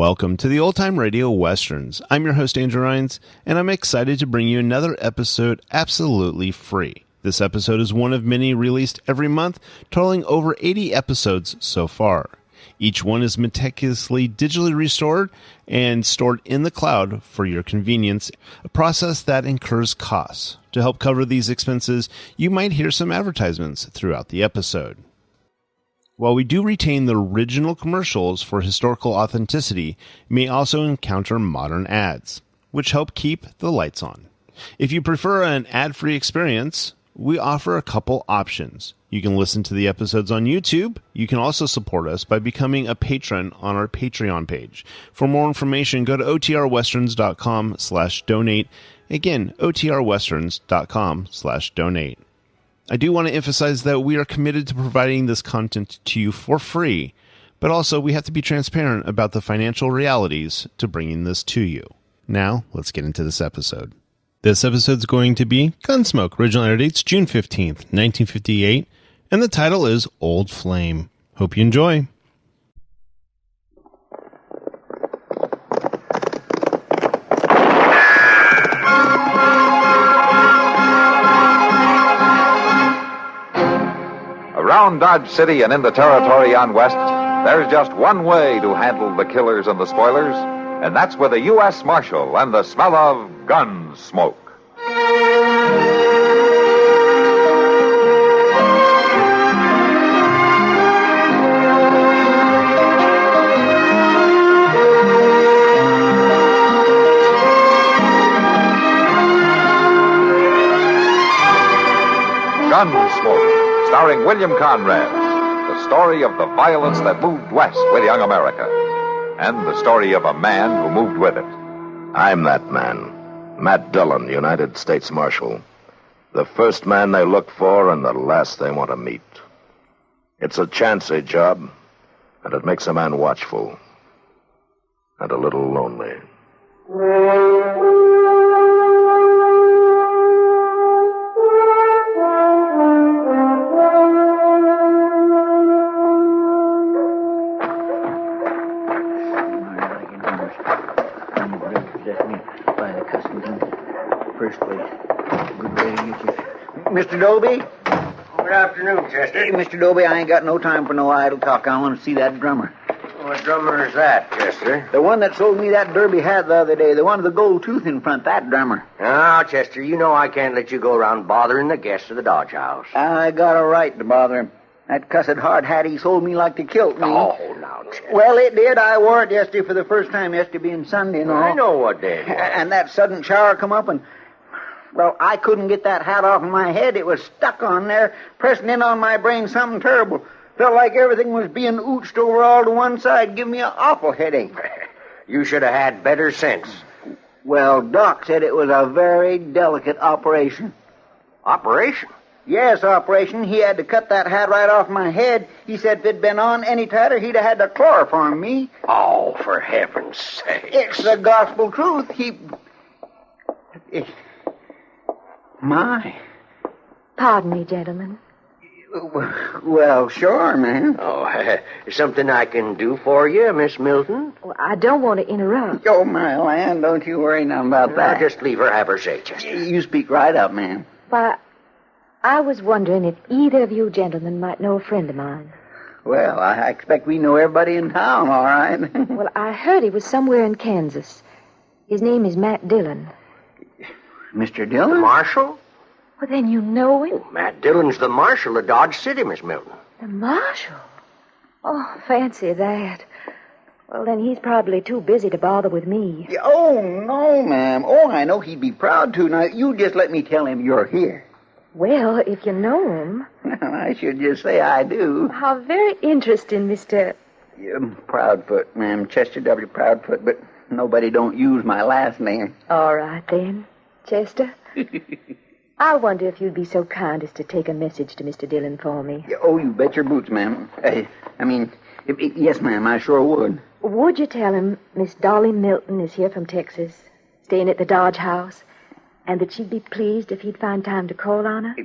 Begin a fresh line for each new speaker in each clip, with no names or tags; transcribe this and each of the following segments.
Welcome to the Old Time Radio Westerns. I'm your host, Andrew Rines, and I'm excited to bring you another episode absolutely free. This episode is one of many released every month, totaling over 80 episodes so far. Each one is meticulously digitally restored and stored in the cloud for your convenience, a process that incurs costs. To help cover these expenses, you might hear some advertisements throughout the episode. While we do retain the original commercials for historical authenticity, you may also encounter modern ads, which help keep the lights on. If you prefer an ad-free experience, we offer a couple options. You can listen to the episodes on YouTube. You can also support us by becoming a patron on our Patreon page. For more information, go to otrwesterns.com/donate. Again, otrwesterns.com/donate. I do want to emphasize that we are committed to providing this content to you for free, but also we have to be transparent about the financial realities to bringing this to you. Now, let's get into this episode. This episode is going to be Gunsmoke. Original air dates June 15th, 1958, and the title is Old Flame. Hope you enjoy.
Around Dodge City and in the territory on West, there's just one way to handle the killers and the spoilers, and that's with a U.S. Marshal and the smell of Gunsmoke. Gunsmoke, starring William Conrad, the story of the violence that moved west with young America, and the story of a man who moved with it.
I'm that man, Matt Dillon, United States Marshal. The first man they look for and the last they want to meet. It's a chancy job, and it makes a man watchful and a little lonely.
Mr. Doby?
Good afternoon, Chester.
Hey, Mr. Doby, I ain't got no time for no idle talk. I want to see that drummer.
What drummer is that, Chester?
The one that sold me that derby hat the other day. The one with the gold tooth in front, that drummer.
Now, Chester, you know I can't let you go around bothering the guests of the Dodge House.
I got a right to bother him. That cussed hard hat he sold me like to kilt me.
Oh, now, Chester.
Well, it did. I wore it yesterday for the first time, yesterday being Sunday and all.
I know what day it was.
And that sudden shower come up and... Well, I couldn't get that hat off of my head. It was stuck on there, pressing in on my brain something terrible. Felt like everything was being ooched over all to one side, giving me an awful headache.
You should have had better sense.
Well, Doc said it was a very delicate operation.
Operation?
Yes, operation. He had to cut that hat right off my head. He said if it'd been on any tighter, he'd have had to chloroform me.
Oh, for heaven's sake.
It's the gospel truth. My.
Pardon me, gentlemen.
Well, sure, ma'am.
Oh, something I can do for you, Miss Milton?
Well, I don't want to interrupt.
Oh, my land, don't you worry none about that.
Just leave her have her say, Chester.
You speak right up, ma'am.
Why, I was wondering if either of you gentlemen might know a friend of mine.
Well, I expect we know everybody in town, all right.
Well, I heard he was somewhere in Kansas. His name is Matt Dillon.
Mr. Dillon?
The Marshal?
Well, then you know him.
Oh, Matt Dillon's the Marshal of Dodge City, Miss Milton.
The Marshal? Oh, fancy that. Well, then he's probably too busy to bother with me.
Oh, no, ma'am. Oh, I know he'd be proud to. Now, you just let me tell him you're here.
Well, if you know him...
I should just say I do.
How very interesting, Mr...
Proudfoot, ma'am. Chester W. Proudfoot, but nobody don't use my last name.
All right, then. Chester, I wonder if you'd be so kind as to take a message to Mr. Dillon for me.
Oh, you bet your boots, ma'am. Yes, ma'am, I sure would.
Would you tell him Miss Dolly Milton is here from Texas, staying at the Dodge House, and that she'd be pleased if he'd find time to call on her?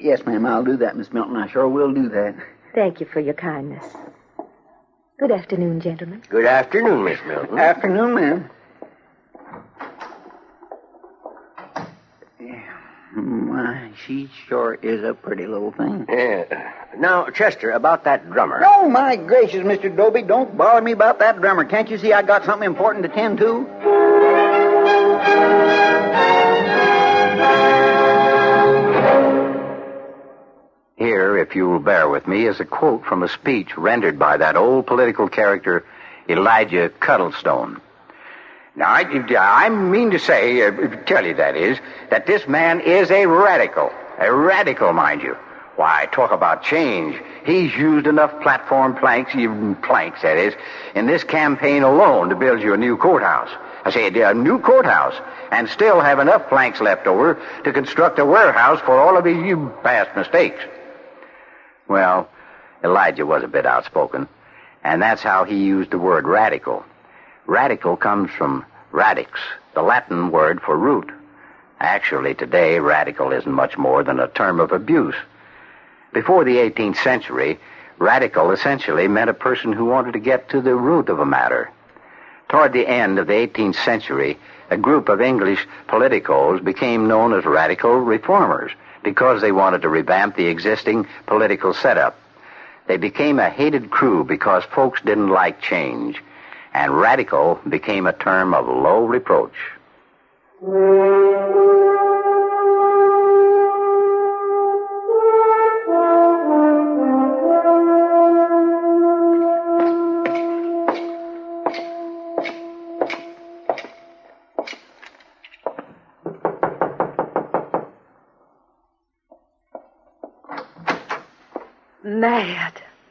Yes, ma'am, I'll do that, Miss Milton. I sure will do that.
Thank you for your kindness. Good afternoon, gentlemen.
Good afternoon, Miss Milton.
Afternoon, ma'am. My, she sure is a pretty little thing.
Yeah. Now, Chester, about that drummer.
Oh, my gracious, Mr. Doby, don't bother me about that drummer. Can't you see I got something important to tend to?
Here, if you'll bear with me, is a quote from a speech rendered by that old political character, Elijah Cuddlestone. Now, I mean to say, tell you that is, that this man is a radical, mind you. Why, talk about change. He's used enough platform planks, even planks, that is, in this campaign alone to build you a new courthouse. I say a new courthouse, and still have enough planks left over to construct a warehouse for all of his past mistakes. Well, Elijah was a bit outspoken, and that's how he used the word radical. Radical comes from radix, the Latin word for root. Actually, today, radical isn't much more than a term of abuse. Before the 18th century, radical essentially meant a person who wanted to get to the root of a matter. Toward the end of the 18th century, a group of English politicos became known as radical reformers because they wanted to revamp the existing political setup. They became a hated crew because folks didn't like change, and radical became a term of low reproach.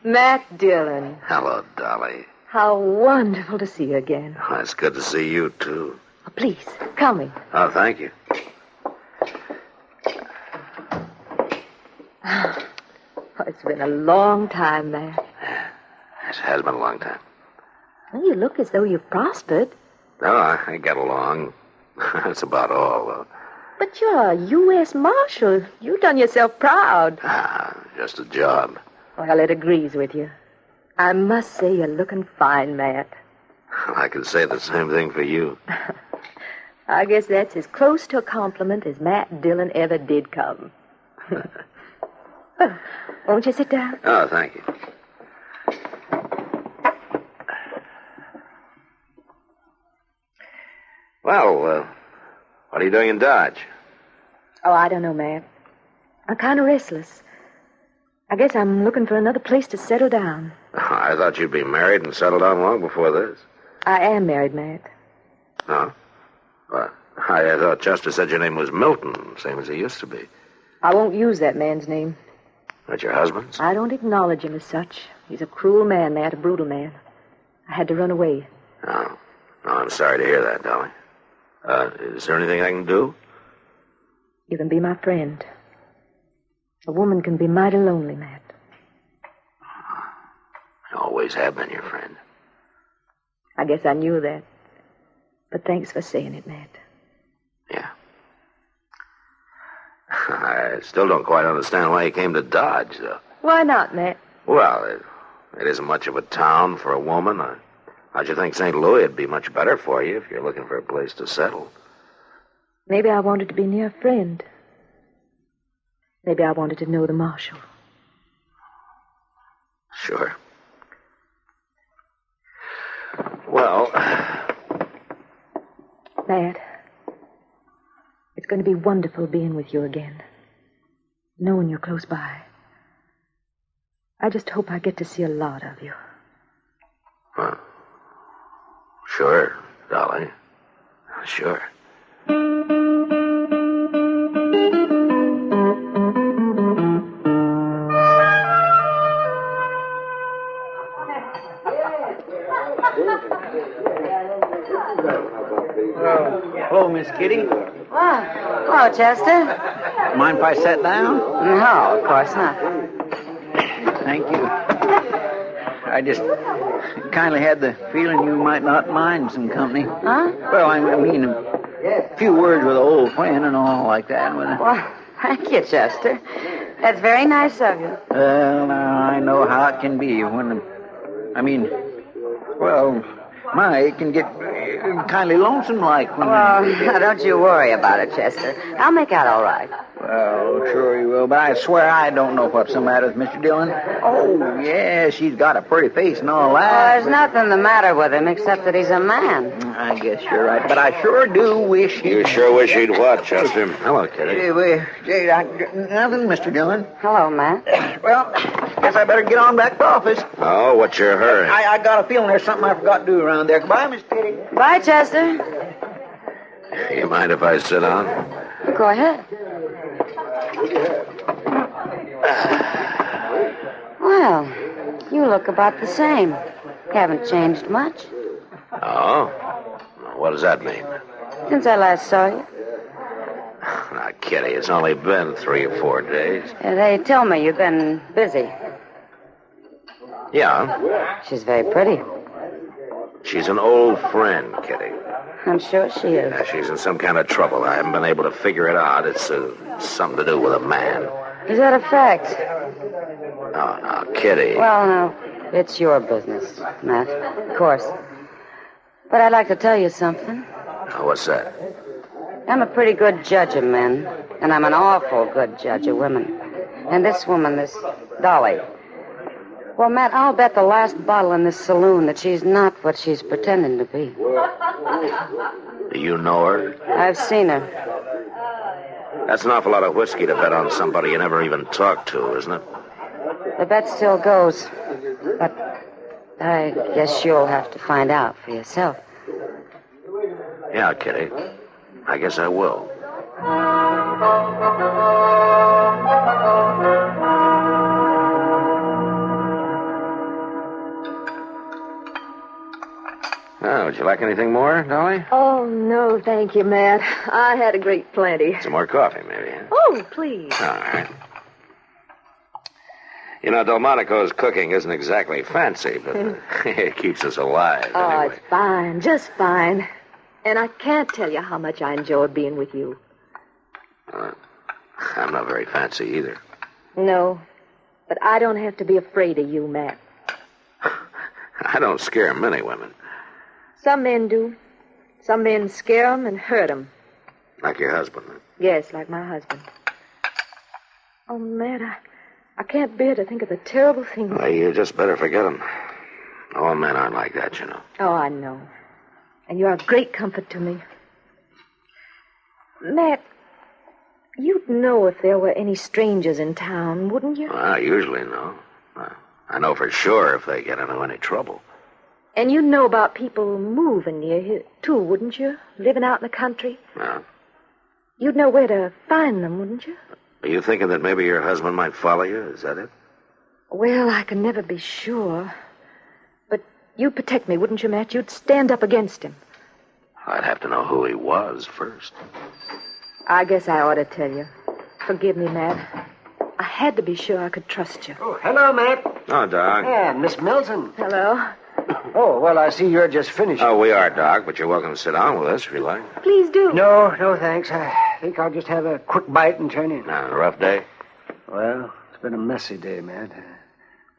Matt Dillon.
Hello, Dolly.
How wonderful to see you again.
Oh, it's good to see you, too.
Oh, please, come in.
Oh, thank you.
Oh, it's been a long time, Matt.
It has been a long time.
Well, you look as though you've prospered.
No, I get along. That's about all, though.
But you're a U.S. Marshal. You've done yourself proud.
Just a job.
Well, it agrees with you. I must say you're looking fine, Matt.
I can say the same thing for you.
I guess that's as close to a compliment as Matt Dillon ever did come. Well, won't you sit down?
Oh, thank you. Well, what are you doing in Dodge?
Oh, I don't know, Matt. I'm kind of restless. I guess I'm looking for another place to settle down.
I thought you'd be married and settled down long before this.
I am married, Matt.
Oh? Well, I thought Chester said your name was Milton, same as he used to be.
I won't use that man's name.
That's your husband's?
I don't acknowledge him as such. He's a cruel man, Matt, a brutal man. I had to run away.
Oh, I'm sorry to hear that, Dolly. Is there anything I can do?
You can be my friend. A woman can be mighty lonely, Matt.
I always have been your friend.
I guess I knew that. But thanks for saying it, Matt.
Yeah. I still don't quite understand why you came to Dodge, though.
Why not, Matt?
Well, it isn't much of a town for a woman. How'd you think St. Louis would be much better for you if you're looking for a place to settle?
Maybe I wanted to be near a friend. Maybe I wanted to know the marshal.
Sure. Well...
Matt, it's going to be wonderful being with you again. Knowing you're close by. I just hope I get to see a lot of you.
Well, sure, Dolly. Sure.
Hello, Miss Kitty.
Hello, Chester.
Mind if I sit down?
No, of course not.
Thank you. I just kind of had the feeling you might not mind some company.
Huh?
Well, I mean, a few words with an old friend and all like that.
Well, thank you, Chester. That's very nice of you.
Well, now, I know how it can be when... Well, it can get kindly lonesome like when...
Well, don't you worry about it, Chester. I'll make out all right.
Well, sure you will, but I swear I don't know what's the matter with Mr. Dillon. Oh, yeah, she's got a pretty face and all that.
There's nothing the matter with him except that he's a man.
I guess you're right, but I sure do wish he'd...
You sure wish he'd what, Chester? Hello, Kitty.
Nothing, Mr. Dillon.
Hello, Matt.
Well, guess I better get on back to office.
Oh, what's your hurry?
I got a feeling there's something I forgot to do around there. Goodbye, Miss Kitty.
Bye, Chester.
You mind if I sit down?
Go ahead. Well, you look about the same. You haven't changed much.
Oh? What does that mean?
Since I last saw you.
Now, Kitty, it's only been 3 or 4 days.
They tell me you've been busy.
Yeah.
She's very pretty.
She's an old friend, Kitty.
I'm sure she is.
Yeah, she's in some kind of trouble. I haven't been able to figure it out. It's something to do with a man.
Is that a fact?
Oh, now, Kitty.
Well, no, it's your business, Matt. Of course. But I'd like to tell you something.
What's that?
I'm a pretty good judge of men, and I'm an awful good judge of women. And this woman, this Dolly. Well, Matt, I'll bet the last bottle in this saloon that she's not what she's pretending to be.
Do you know her?
I've seen her.
That's an awful lot of whiskey to bet on somebody you never even talked to, isn't it?
The bet still goes. But I guess you'll have to find out for yourself.
Yeah, Kitty. I guess I will. Oh, would you like anything more, Dolly?
Oh, no, thank you, Matt. I had a great plenty.
Some more coffee, maybe. Huh?
Oh, please.
All right. You know, Delmonico's cooking isn't exactly fancy, but it keeps us alive,
Oh,
anyway.
it's fine, just fine. And I can't tell you how much I enjoyed being with you.
I'm not very fancy either.
No, but I don't have to be afraid of you, Matt.
I don't scare many women.
Some men do. Some men scare 'em and hurt 'em.
Like your husband.
Yes, like my husband. Oh, Matt, I can't bear to think of the terrible things.
Well, you just better forget them. All men aren't like that, you know.
Oh, I know. And you're a great comfort to me. Matt, you'd know if there were any strangers in town, wouldn't you?
Well, I usually know. I know for sure if they get into any trouble.
And you'd know about people moving near here, too, wouldn't you? Living out in the country.
Yeah.
You'd know where to find them, wouldn't you?
Are you thinking that maybe your husband might follow you? Is that it?
Well, I can never be sure. But you'd protect me, wouldn't you, Matt? You'd stand up against him.
I'd have to know who he was first.
I guess I ought to tell you. Forgive me, Matt. I had to be sure I could trust you.
Oh, hello, Matt.
Oh, Doc.
Yeah, Miss Milton.
Hello.
Oh, well, I see you're just finished.
Oh, we are, Doc, but you're welcome to sit down with us if you like.
Please do.
No, thanks. I think I'll just have a quick bite and turn in.
A rough day?
Well, it's been a messy day, Matt.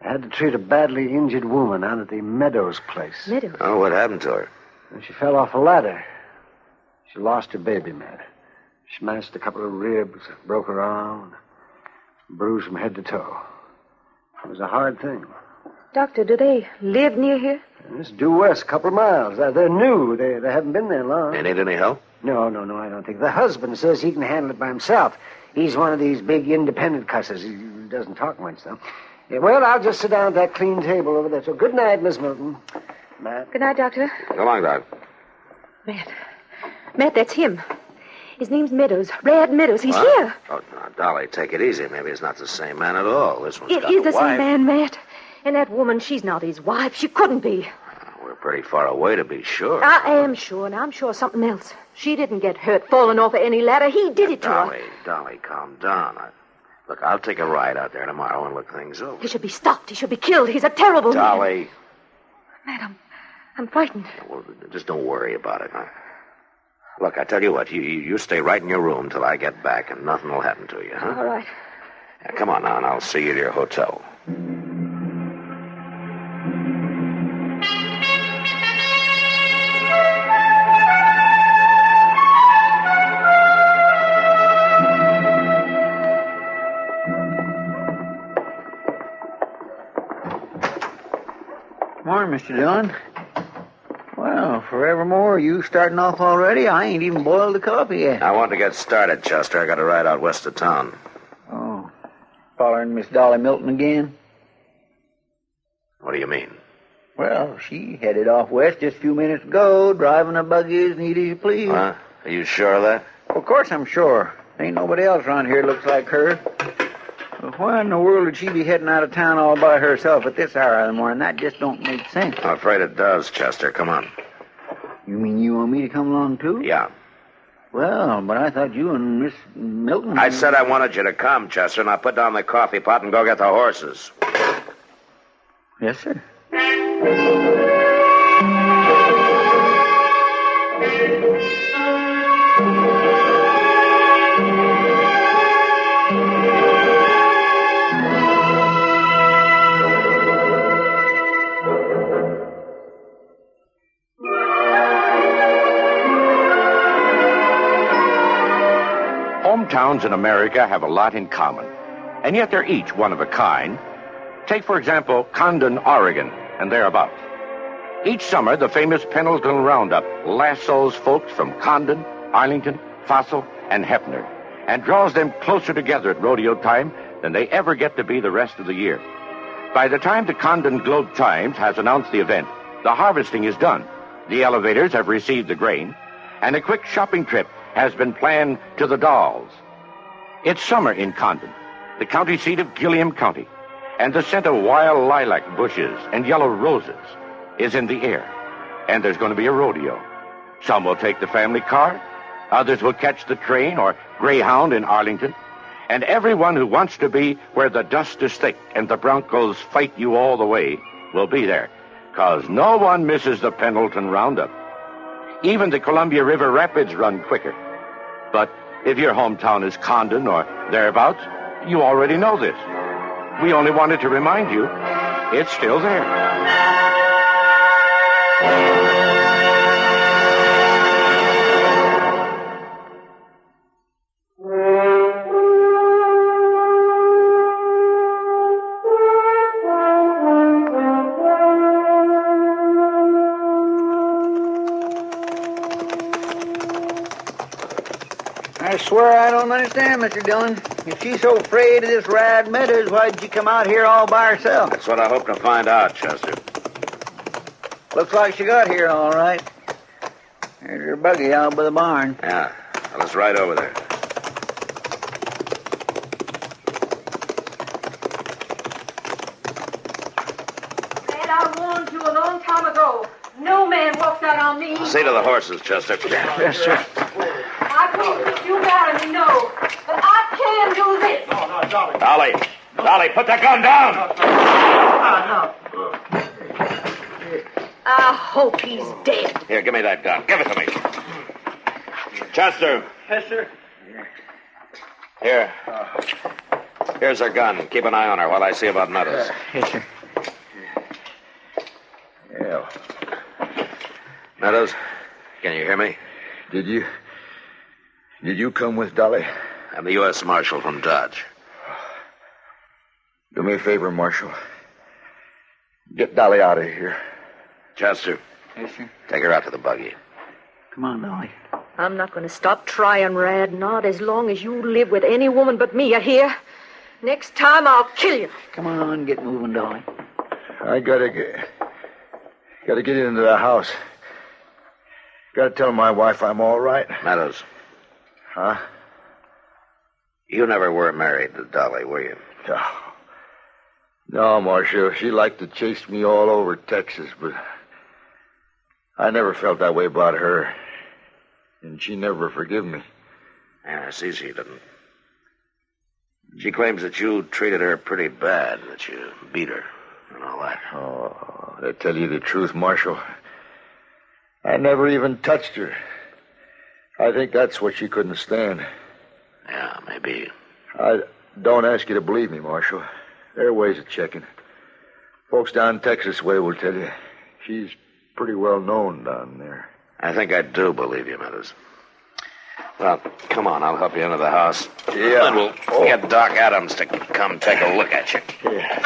I had to treat a badly injured woman out at the Meadows place.
Meadows?
Oh, what happened to her?
And she fell off a ladder. She lost her baby, Matt. Smashed a couple of ribs, broke her arm, bruised from head to toe. It was a hard thing.
Doctor, do they live near here?
It's due west, a couple of miles. They're new. They haven't been there long.
You need any help?
No, I don't think. The husband says he can handle it by himself. He's one of these big independent cusses. He doesn't talk much, though. Yeah, well, I'll just sit down at that clean table over there. So good night, Miss Milton. Matt.
Good night, Doctor.
Go along, Doc.
Matt, that's him. His name's Meadows. Rad Meadows. He's here.
Oh, now, Dolly, take it easy. Maybe it's not the same man at all. This one's
It
got
is
a
the
wife.
same man, Matt. And that woman, she's not his wife. She couldn't be.
We're pretty far away to be sure.
I am sure, and I'm sure something else. She didn't get hurt falling off of any ladder. He did it to her.
Dolly, calm down. Look, I'll take a ride out there tomorrow and look things over.
He should be stopped. He should be killed. He's a terrible man.
Dolly.
Matt, I'm frightened.
Well, just don't worry about it, huh? Look, I tell you what, you stay right in your room till I get back, and nothing will happen to you, huh?
All right.
Yeah, come on now, and I'll see you to your hotel.
Mr. Dillon. Well, forevermore, you starting off already? I ain't even boiled the coffee yet.
I want to get started, Chester. I got to ride out west of town.
Oh, following Miss Dolly Milton again?
What do you mean?
Well, she headed off west just a few minutes ago, driving a buggy as neat as you please.
Huh? Are you sure of that?
Of course I'm sure. Ain't nobody else around here looks like her. Well, why in the world would she be heading out of town all by herself at this hour of the morning? That just don't make sense.
I'm afraid it does, Chester. Come on.
You mean you want me to come along, too?
Yeah.
Well, but I thought you and Miss Milton...
I said I wanted you to come, Chester. Now put down the coffee pot and go get the horses.
Yes, sir.
Hometowns in America have a lot in common, and yet they're each one of a kind. Take, for example, Condon, Oregon, and thereabouts. Each summer, the famous Pendleton Roundup lassos folks from Condon, Arlington, Fossil, and Hefner, and draws them closer together at rodeo time than they ever get to be the rest of the year. By the time the Condon Globe-Times has announced the event, the harvesting is done, the elevators have received the grain, and a quick shopping trip has been planned to the Dalles. It's summer in Condon, the county seat of Gilliam County, and the scent of wild lilac bushes and yellow roses is in the air. And there's going to be a rodeo. Some will take the family car, others will catch the train or Greyhound in Arlington, and everyone who wants to be where the dust is thick and the Broncos fight you all the way will be there, 'cause no one misses the Pendleton Roundup. Even the Columbia River Rapids run quicker. But if your hometown is Condon or thereabouts, you already know this. We only wanted to remind you, it's still there.
I swear I don't understand, Mr. Dillon. If she's so afraid of this Rad Meadows, why'd she come out here all by herself?
That's what I hope to find out, Chester.
Looks like she got here all right. There's her buggy out by the barn.
Yeah. Well, let's ride over there.
Dad, I warned you a long time ago. No man walks out on me.
See to the horses, Chester.
Yes, sir.
I couldn't let you marry me, no. But I can do this.
Dolly. Dolly, put the gun down.
I hope he's dead.
Here, give me that gun. Give it to me. Chester.
Yes, sir.
Here. Here's her gun. Keep an eye on her while I see about Meadows.
Yes, sir.
Yeah. Meadows, can you hear me?
Did you come with Dolly?
I'm the U.S. Marshal from Dodge.
Do me a favor, Marshal. Get Dolly out of here.
Chester.
Yes, sir.
Take her out to the buggy.
Come on, Dolly.
I'm not going to stop trying, Rad. Not as long as you live with any woman but me, you hear? Next time, I'll kill you.
Come on, get moving, Dolly.
I gotta get into the house. Gotta tell my wife I'm all right.
Meadows.
Huh?
You never were married to Dolly, were you?
No, Marshal. She liked to chase me all over Texas, but I never felt that way about her. And she never forgive me.
Yeah, I see she didn't. She claims that you treated her pretty bad, that you beat her and all that.
Oh, to tell you the truth, Marshal, I never even touched her. I think that's what she couldn't stand.
Yeah, maybe.
I don't ask you to believe me, Marshal. There are ways of checking. Folks down Texas way will tell you. She's pretty well known down there.
I think I do believe you, Meadows. Well, come on, I'll help you into the house.
Yeah.
Then we'll get Doc Adams to come take a look at you.
Yeah.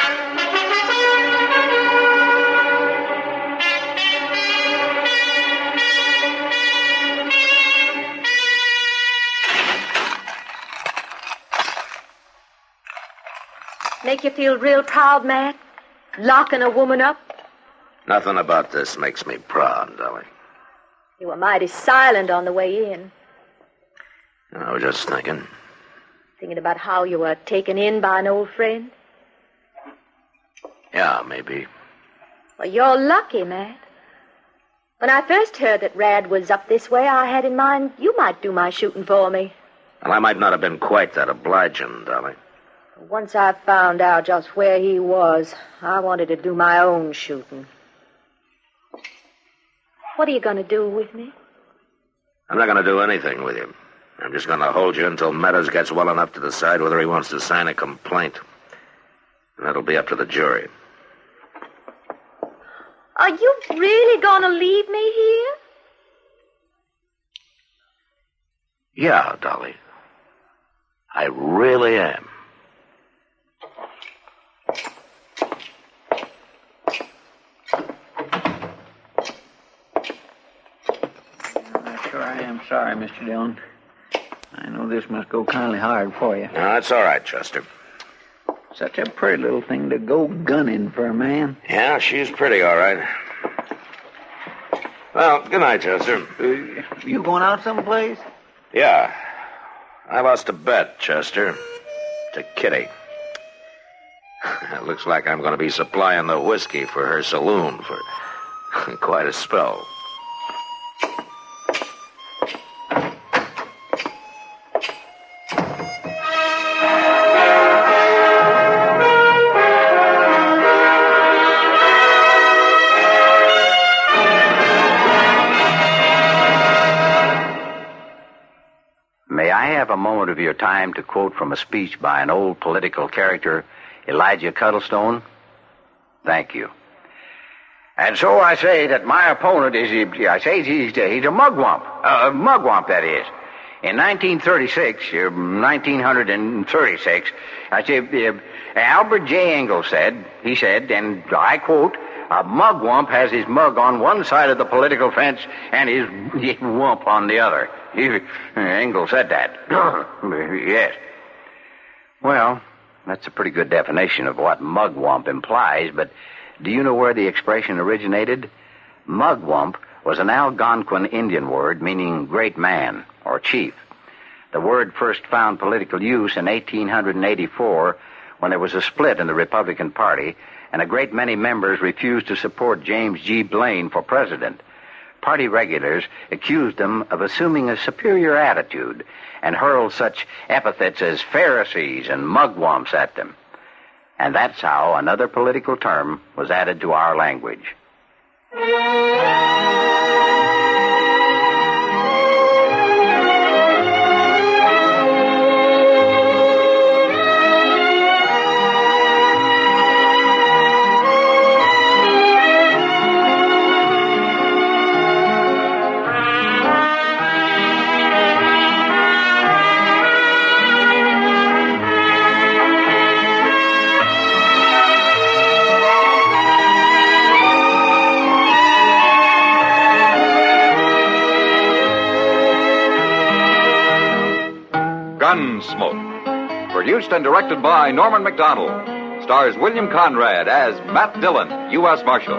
Make you feel real proud, Matt? Locking a woman up?
Nothing about this makes me proud, Dolly.
You were mighty silent on the way in.
I was just thinking.
Thinking about how you were taken in by an old friend?
Yeah, maybe.
Well, you're lucky, Matt. When I first heard that Rad was up this way, I had in mind you might do my shooting for me.
Well, I might not have been quite that obliging, Dolly.
Once I found out just where he was, I wanted to do my own shooting. What are you going to do with me?
I'm not going to do anything with you. I'm just going to hold you until Meadows gets well enough to decide whether he wants to sign a complaint. And that'll be up to the jury.
Are you really going to leave me here?
Yeah, Dolly. I really am.
Sure, I am sorry, Mr. Dillon. I know this must go kindly hard for you.
No, that's all right, Chester.
Such a pretty little thing to go gunning for a man.
Yeah, she's pretty, all right. Well, good night, Chester.
You going out someplace?
Yeah. I lost a bet, Chester. To Kitty. It looks like I'm going to be supplying the whiskey for her saloon for quite a spell.
May I have a moment of your time to quote from a speech by an old political character, Elijah Cuddlestone? Thank you. And so I say that my opponent is, he's a mugwump. Mugwump, that is. In 1936, I say, Albert J. Ingalls said, and I quote, a mugwump has his mug on one side of the political fence and his wump on the other. Ingalls said that. Yes. Well, that's a pretty good definition of what mugwump implies, but do you know where the expression originated? Mugwump was an Algonquin Indian word meaning great man or chief. The word first found political use in 1884 when there was a split in the Republican Party and a great many members refused to support James G. Blaine for president. Party regulars accused them of assuming a superior attitude and hurled such epithets as Pharisees and mugwumps at them. And that's how another political term was added to our language.
Gunsmoke, produced and directed by Norman McDonald, stars William Conrad as Matt Dillon, U.S. Marshal.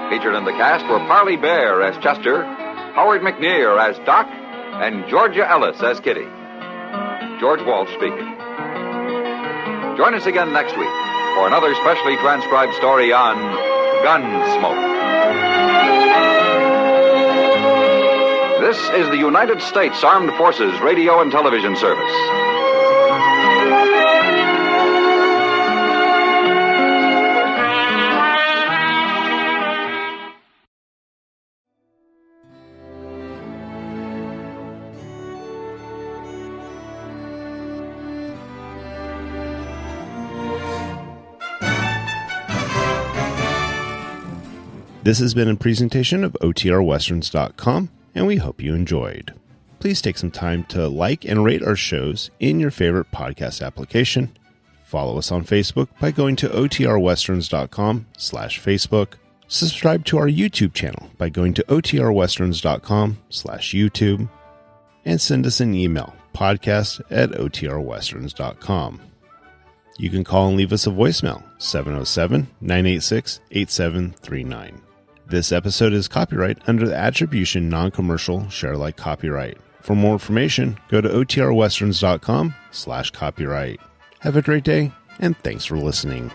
Featured in the cast were Parley Bear as Chester, Howard McNear as Doc, and Georgia Ellis as Kitty. George Walsh speaking. Join us again next week for another specially transcribed story on Gunsmoke. This is the United States Armed Forces Radio and Television Service.
This has been a presentation of OTRWesterns.com, and we hope you enjoyed. Please take some time to like and rate our shows in your favorite podcast application. Follow us on Facebook by going to OTRWesterns.com/Facebook. Subscribe to our YouTube channel by going to OTRWesterns.com/YouTube. And send us an email, podcast@OTRWesterns.com. You can call and leave us a voicemail, 707-986-8739. This episode is copyright under the Attribution Non-Commercial Share-alike copyright. For more information, go to otrwesterns.com/copyright. Have a great day, and thanks for listening.